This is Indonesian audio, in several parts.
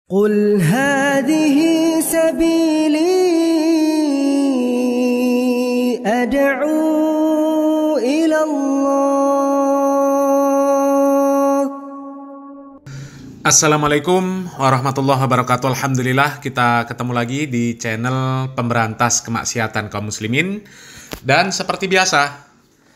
قل هذه سبيلي أدعو إلى الله. Assalamualaikum warahmatullahi wabarakatuh. Alhamdulillah kita ketemu lagi di channel pemberantas kemaksiatan kaum muslimin. Dan seperti biasa,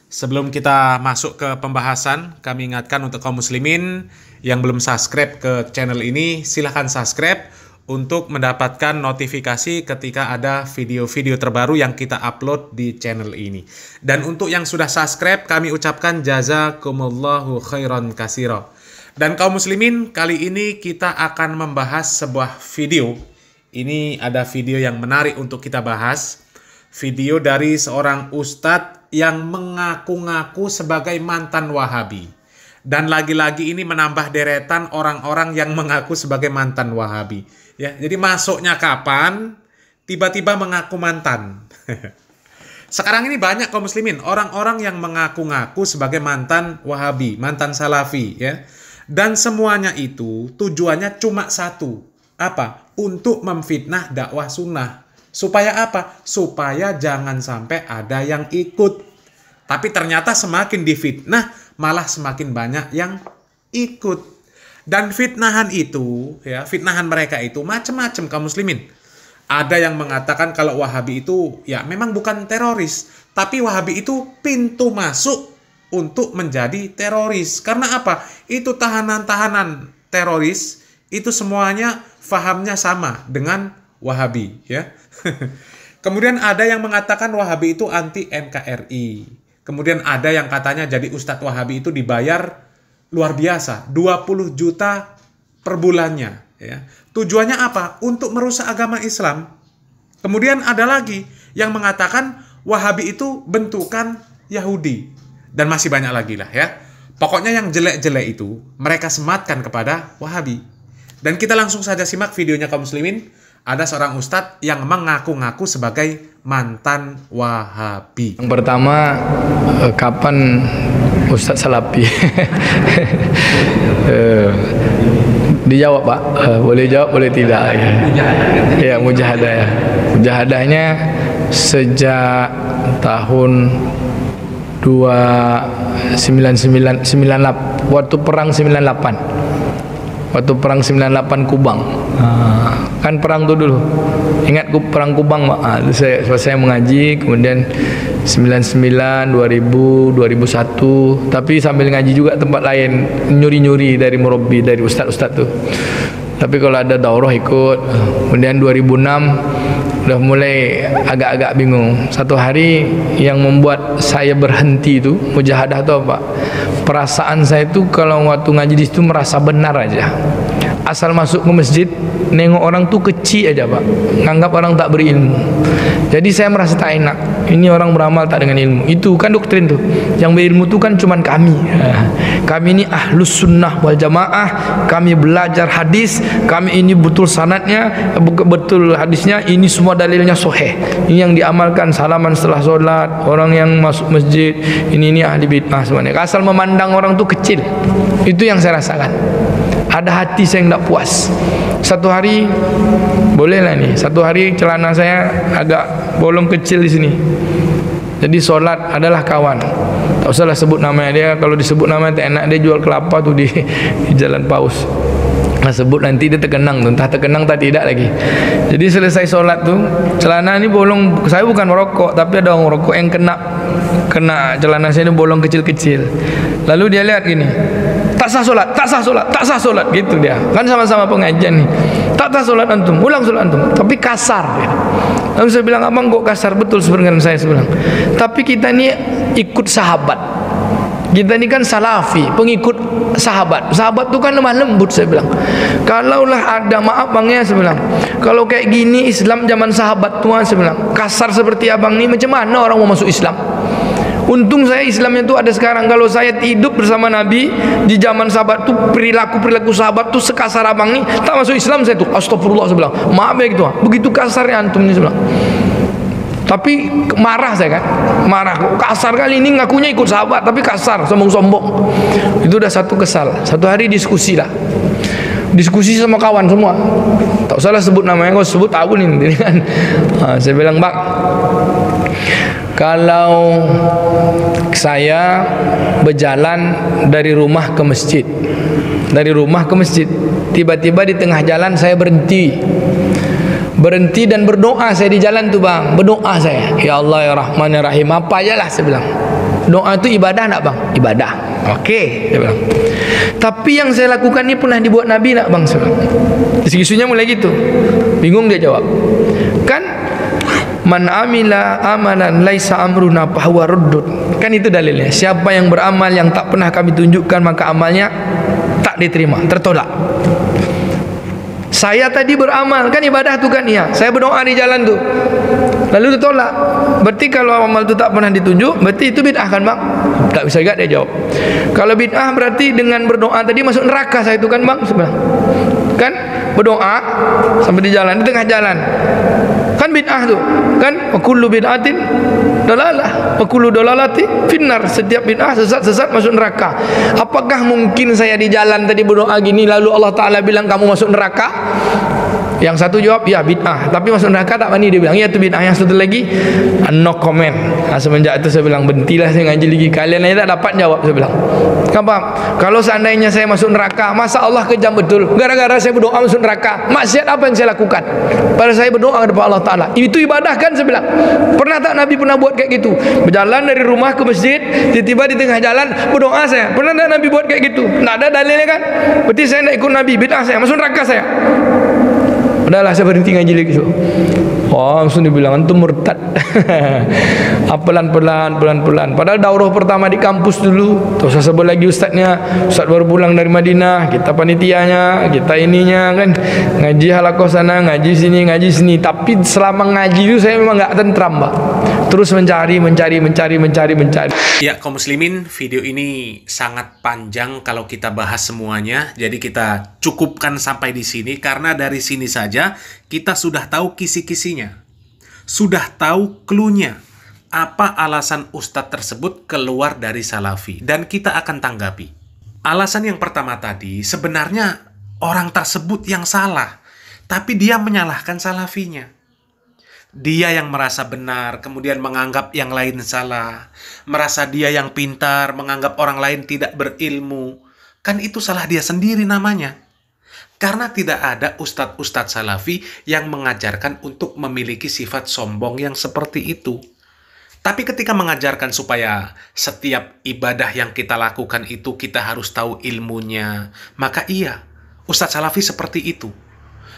sebelum kita masuk ke pembahasan, kami ingatkan untuk kaum muslimin yang belum subscribe ke channel ini, silahkan subscribe untuk mendapatkan notifikasi ketika ada video-video terbaru yang kita upload di channel ini. Dan untuk yang sudah subscribe, kami ucapkan jazakumullahu khairan katsira. Dan kaum muslimin, kali ini kita akan membahas sebuah video. Ini ada video yang menarik untuk kita bahas. Video dari seorang ustadz yang mengaku-ngaku sebagai mantan Wahabi. Dan lagi-lagi ini menambah deretan orang-orang yang mengaku sebagai mantan Wahabi. Ya, jadi masuknya kapan, tiba-tiba mengaku mantan. Sekarang ini banyak kaum muslimin, orang-orang yang mengaku-ngaku sebagai mantan Wahabi, mantan Salafi, ya. Dan semuanya itu tujuannya cuma satu. Apa? Untuk memfitnah dakwah sunnah. Supaya apa? Supaya jangan sampai ada yang ikut. Tapi ternyata semakin difitnah, malah semakin banyak yang ikut. Dan fitnahan itu, ya, fitnahan mereka itu macam-macam kaum muslimin. Ada yang mengatakan kalau Wahabi itu ya memang bukan teroris, tapi Wahabi itu pintu masuk untuk menjadi teroris. Karena apa? Itu tahanan-tahanan teroris itu semuanya fahamnya sama dengan Wahabi, ya. Kemudian ada yang mengatakan Wahabi itu anti NKRI. Kemudian ada yang katanya jadi Ustadz Wahabi itu dibayar luar biasa, 20 juta per bulannya. Ya. Tujuannya apa? Untuk merusak agama Islam. Kemudian ada lagi yang mengatakan Wahabi itu bentukan Yahudi. Dan masih banyak lagi lah ya. Pokoknya yang jelek-jelek itu mereka sematkan kepada Wahabi. Dan kita langsung saja simak videonya kaum muslimin. Ada seorang ustadz yang mengaku-ngaku sebagai mantan Wahabi. Yang pertama, kapan Ustadz Salafi? Dijawab Pak, boleh jawab boleh tidak? Ya, mujahadah ya. Mujahadahnya sejak tahun 98, waktu perang 98. Waktu perang 98 Kubang. Kan perang tuh dulu. Ingat perang Kubang, Pak. Saya mengaji, kemudian 99, 2000, 2001, tapi sambil ngaji juga tempat lain, nyuri-nyuri dari murabbi, dari ustaz-ustaz tuh. Tapi kalau ada daurah ikut. Kemudian 2006 udah mulai agak-agak bingung. Satu hari yang membuat saya berhenti itu, mujahadah itu apa? Perasaan saya itu kalau waktu ngaji di situ merasa benar aja. Asal masuk ke masjid, nengok orang tuh kecil aja Pak, nganggap orang tak berilmu. Jadi saya merasa tak enak. Ini orang beramal tak dengan ilmu. Itu kan doktrin tuh. Yang berilmu tuh kan cuman kami. Kami ini ahlus sunnah wal jamaah. Kami belajar hadis. Kami ini betul sanadnya, betul hadisnya. Ini semua dalilnya sahih. Ini yang diamalkan, salaman setelah sholat, orang yang masuk masjid. Ini ahli bid'ah semuanya. Asal memandang orang tuh kecil. Itu yang saya rasakan. Ada hati saya yang tak puas. Satu hari, bolehlah nih, satu hari celana saya agak bolong kecil di sini. Jadi sholat adalah kawan. Tak usahlah sebut namanya dia. Kalau disebut namanya tak enak, dia jual kelapa tuh di Jalan Paus. Nah, sebut nanti dia terkenang tuh, entah terkenang tak tidak lagi. Jadi selesai sholat tuh, celana ini bolong. Saya bukan merokok, tapi ada orang merokok yang kena celana saya ini bolong kecil-kecil. Lalu dia lihat gini, tak sah solat, tak sah solat, tak sah solat, gitu dia. Kan sama-sama pengajian nih. Tak sah solat antum, ulang solat antum, tapi kasar. Gitu. Lalu saya bilang, abang kok kasar? Betul sebenarnya saya bilang. Tapi kita ini ikut sahabat. Kita ini kan salafi, pengikut sahabat. Sahabat itu kan lemah lembut, saya bilang. Kalaulah ada, maaf bang ya, saya bilang, kalau kayak gini Islam zaman sahabat tua, saya bilang, kasar seperti abang ini, macam mana orang mau masuk Islam? Untung saya Islamnya itu ada sekarang. Kalau saya hidup bersama Nabi di zaman sahabat tuh, perilaku sahabat tuh sekasar abang nih, tak masuk Islam saya tuh, astagfirullah, saya bilang, maaf ya gitu, begitu kasarnya antum nih, saya bilang. Tapi marah saya kan, marah, kasar kali ini, ngakunya ikut sahabat tapi kasar, sombong-sombong. Itu udah satu kesal. Satu hari diskusi lah, diskusi sama kawan semua. Tak usahlah sebut namanya, kau sebut aku nih kan. Saya bilang, Bang, kalau saya berjalan dari rumah ke masjid, tiba-tiba di tengah jalan saya berhenti dan berdoa saya di jalan tu, Bang. Berdoa saya, ya Allah ya Rahman ya Rahim, apa aja lah saya bilang. Doa itu ibadah tak, Bang? Ibadah. Okey, dia bilang. Tapi yang saya lakukan ni pernah dibuat Nabi tak, Bang? Saya bilang. Isu-isunya mulai gitu. Bingung dia jawab. Kan man amila amalan laisa amruna fahuwa ruddud. Kan itu dalilnya. Siapa yang beramal yang tak pernah kami tunjukkan, maka amalnya tak diterima, tertolak. Saya tadi beramal, kan ibadah tu kan, ya. Saya berdoa di jalan tu, lalu ditolak. Berarti kalau amal tu tak pernah ditunjuk, berarti itu bid'ah kan, Bang? Tak bisa juga dia jawab. Kalau bid'ah berarti dengan berdoa tadi masuk neraka saya itu kan, Bang? Sebenarnya kan berdoa sampai di jalan, di tengah jalan, kan bid'ah tu kan. Wa kullu bid'atin dalalah wa kullu dalalati finnar. Setiap bid'ah sesat masuk neraka. Apakah mungkin saya di jalan tadi berdoa gini lalu Allah Ta'ala bilang kamu masuk neraka? Yang satu jawab, ya bid'ah, tapi masuk neraka tak berani. Dia bilang, ya itu bid'ah. Yang satu lagi, no comment. Semenjak itu saya bilang, berhentilah saya ngaji lagi. Kalian aja tak dapat jawab, saya bilang. Kenapa? Kalau seandainya saya masuk neraka, masa Allah kejam betul? Gara-gara saya berdoa masuk neraka, maksiat apa yang saya lakukan? Pada saya berdoa kepada Allah Ta'ala, itu ibadah kan, saya bilang. Pernah tak Nabi pernah buat kayak gitu? Berjalan dari rumah ke masjid, tiba-tiba di tengah jalan berdoa saya. Pernah tak Nabi buat kayak gitu? Tak ada dalilnya kan? Berarti saya nak ikut Nabi, bid'ah saya, masuk neraka saya. Udahlah, saya berhenti ngaji lagi. Oh, langsung dibilang antum murtad. Pelan-pelan. Padahal daurah pertama di kampus dulu. Tak usah sebut lagi ustaznya. Ustaz baru pulang dari Madinah. Kita panitianya, kita ininya kan. Ngaji halakoh sana, ngaji sini. Tapi selama ngaji itu saya memang enggak tentram, Pak. Terus mencari. Ya, kaum muslimin, video ini sangat panjang kalau kita bahas semuanya. Jadi kita cukupkan sampai di sini karena dari sini saja kita sudah tahu kisi-kisinya. Sudah tahu clue-nya. Apa alasan ustadz tersebut keluar dari salafi, dan kita akan tanggapi. Alasan yang pertama tadi, sebenarnya orang tersebut yang salah, tapi dia menyalahkan salafinya. Dia yang merasa benar, kemudian menganggap yang lain salah. Merasa dia yang pintar, menganggap orang lain tidak berilmu. Kan itu salah dia sendiri namanya. Karena tidak ada ustadz-ustadz salafi yang mengajarkan untuk memiliki sifat sombong yang seperti itu. Tapi ketika mengajarkan supaya setiap ibadah yang kita lakukan itu kita harus tahu ilmunya, maka iya, ustadz salafi seperti itu.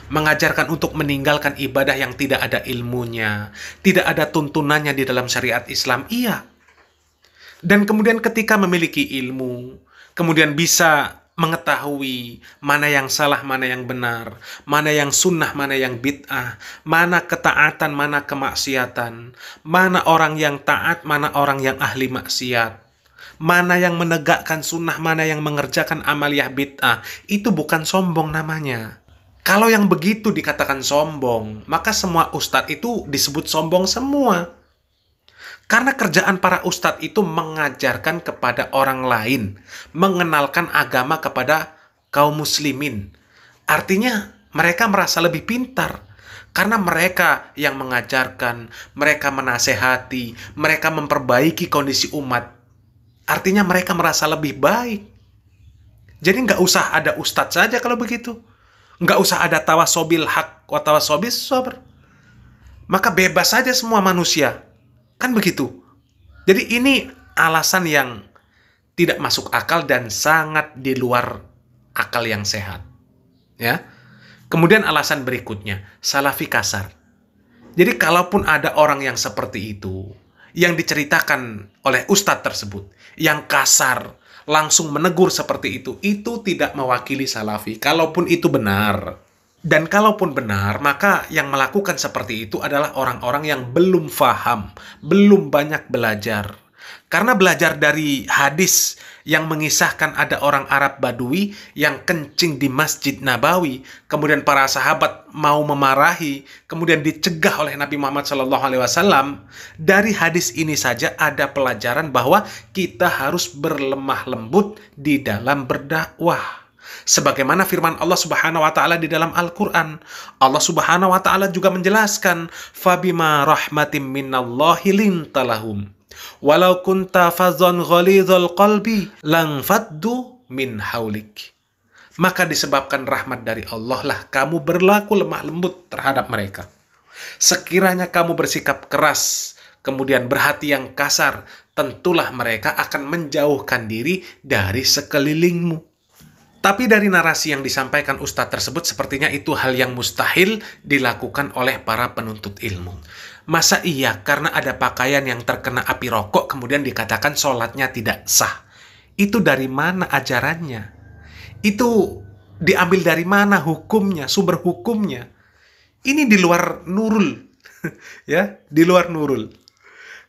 Mengajarkan untuk meninggalkan ibadah yang tidak ada ilmunya, tidak ada tuntunannya di dalam syariat Islam, iya. Dan kemudian ketika memiliki ilmu, kemudian bisa mengetahui mana yang salah, mana yang benar, mana yang sunnah, mana yang bid'ah, mana ketaatan, mana kemaksiatan, mana orang yang taat, mana orang yang ahli maksiat, mana yang menegakkan sunnah, mana yang mengerjakan amaliyah bid'ah. Itu bukan sombong namanya. Kalau yang begitu dikatakan sombong, maka semua ustadz itu disebut sombong semua. Karena kerjaan para ustadz itu mengajarkan kepada orang lain, mengenalkan agama kepada kaum muslimin. Artinya mereka merasa lebih pintar. Karena mereka yang mengajarkan, mereka menasehati, mereka memperbaiki kondisi umat. Artinya mereka merasa lebih baik. Jadi nggak usah ada ustadz saja kalau begitu. Nggak usah ada tawasobil haq wa tawasobil sabr. Maka bebas saja semua manusia. Kan begitu. Jadi ini alasan yang tidak masuk akal dan sangat di luar akal yang sehat. Ya. Kemudian alasan berikutnya, salafi kasar. Jadi kalaupun ada orang yang seperti itu, yang diceritakan oleh ustadz tersebut, yang kasar, langsung menegur seperti itu tidak mewakili salafi, kalaupun itu benar. Dan kalaupun benar, maka yang melakukan seperti itu adalah orang-orang yang belum faham, belum banyak belajar. Karena belajar dari hadis yang mengisahkan ada orang Arab Badui yang kencing di Masjid Nabawi, kemudian para sahabat mau memarahi, kemudian dicegah oleh Nabi Muhammad SAW. Dari hadis ini saja ada pelajaran bahwa kita harus berlemah lembut di dalam berdakwah. Sebagaimana firman Allah Subhanahu wa taala di dalam Al-Qur'an. Allah Subhanahu wa taala juga menjelaskan, "Fabima rahmatim minallahi lintalahum. Walau kunta fadzan ghalidhal qalbi lang faddu min haulik." Maka disebabkan rahmat dari Allah lah kamu berlaku lemah lembut terhadap mereka. Sekiranya kamu bersikap keras, kemudian berhati yang kasar, tentulah mereka akan menjauhkan diri dari sekelilingmu. Tapi dari narasi yang disampaikan Ustadz tersebut, sepertinya itu hal yang mustahil dilakukan oleh para penuntut ilmu. Masa iya karena ada pakaian yang terkena api rokok kemudian dikatakan sholatnya tidak sah? Itu dari mana ajarannya? Itu diambil dari mana hukumnya, sumber hukumnya? Ini di luar nurul, ya, di luar nurul.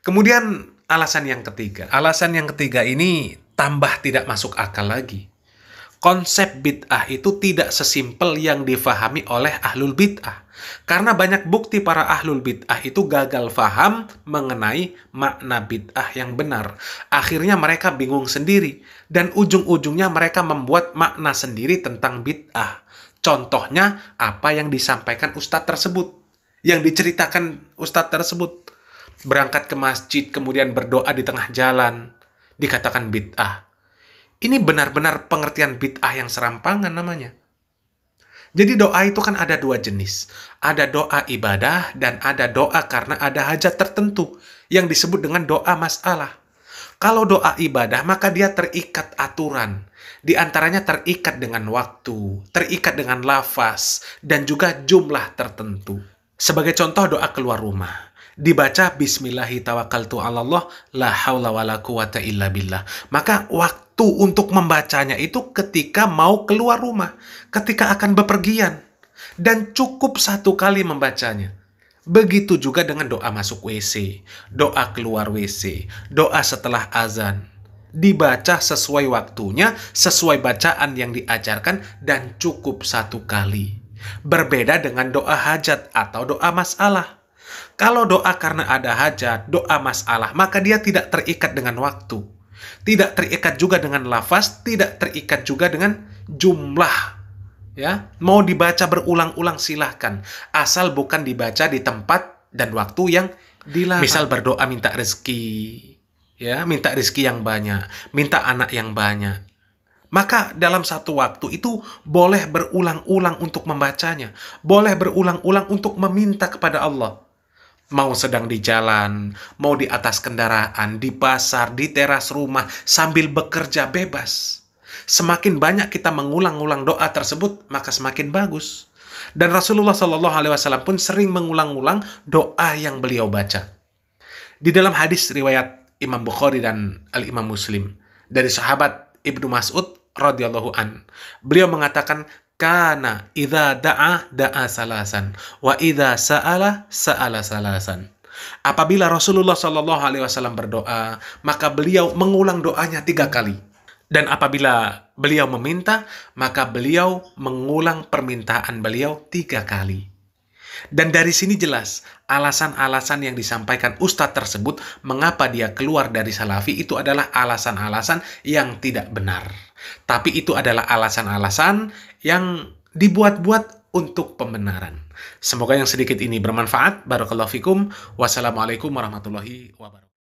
Kemudian alasan yang ketiga ini tambah tidak masuk akal lagi. Konsep bid'ah itu tidak sesimpel yang difahami oleh ahlul bid'ah. Karena banyak bukti para ahlul bid'ah itu gagal faham mengenai makna bid'ah yang benar. Akhirnya mereka bingung sendiri. Dan ujung-ujungnya mereka membuat makna sendiri tentang bid'ah. Contohnya apa yang disampaikan Ustadz tersebut. Yang diceritakan Ustadz tersebut. Berangkat ke masjid kemudian berdoa di tengah jalan. Dikatakan bid'ah. Ini benar-benar pengertian bid'ah yang serampangan namanya. Jadi doa itu kan ada dua jenis. Ada doa ibadah dan ada doa karena ada hajat tertentu yang disebut dengan doa masalah. Kalau doa ibadah maka dia terikat aturan. Di antaranya terikat dengan waktu, terikat dengan lafaz, dan juga jumlah tertentu. Sebagai contoh doa keluar rumah. Dibaca Bismillahi tawakkaltu 'alallah la haula wala quwata illa billah. Maka waktu untuk membacanya itu ketika mau keluar rumah, ketika akan bepergian, dan cukup satu kali membacanya. Begitu juga dengan doa masuk WC, doa keluar WC, doa setelah azan. Dibaca sesuai waktunya, sesuai bacaan yang diajarkan, dan cukup satu kali. Berbeda dengan doa hajat atau doa masalah. Kalau doa karena ada hajat, doa masalah, maka dia tidak terikat dengan waktu. Tidak terikat juga dengan lafaz, tidak terikat juga dengan jumlah. Ya, mau dibaca berulang-ulang silahkan, asal bukan dibaca di tempat dan waktu yang dilarang. Misal berdoa minta rezeki, ya, minta rezeki yang banyak, minta anak yang banyak. Maka dalam satu waktu itu boleh berulang-ulang untuk membacanya, boleh berulang-ulang untuk meminta kepada Allah. Mau sedang di jalan, mau di atas kendaraan, di pasar, di teras rumah, sambil bekerja bebas. Semakin banyak kita mengulang-ulang doa tersebut, maka semakin bagus. Dan Rasulullah SAW pun sering mengulang-ulang doa yang beliau baca. Di dalam hadis riwayat Imam Bukhari dan Al-Imam Muslim, dari sahabat Ibnu Mas'ud radhiyallahu an, beliau mengatakan, Kana idza da'a salasan wa idza sa'ala salasan. Apabila Rasulullah SAW berdoa, maka beliau mengulang doanya 3 kali. Dan apabila beliau meminta, maka beliau mengulang permintaan beliau 3 kali. Dan dari sini jelas alasan-alasan yang disampaikan Ustadz tersebut mengapa dia keluar dari Salafi itu adalah alasan-alasan yang tidak benar. Tapi itu adalah alasan-alasan yang dibuat-buat untuk pembenaran. Semoga yang sedikit ini bermanfaat. Barakallahu fikum. Wassalamualaikum warahmatullahi wabarakatuh.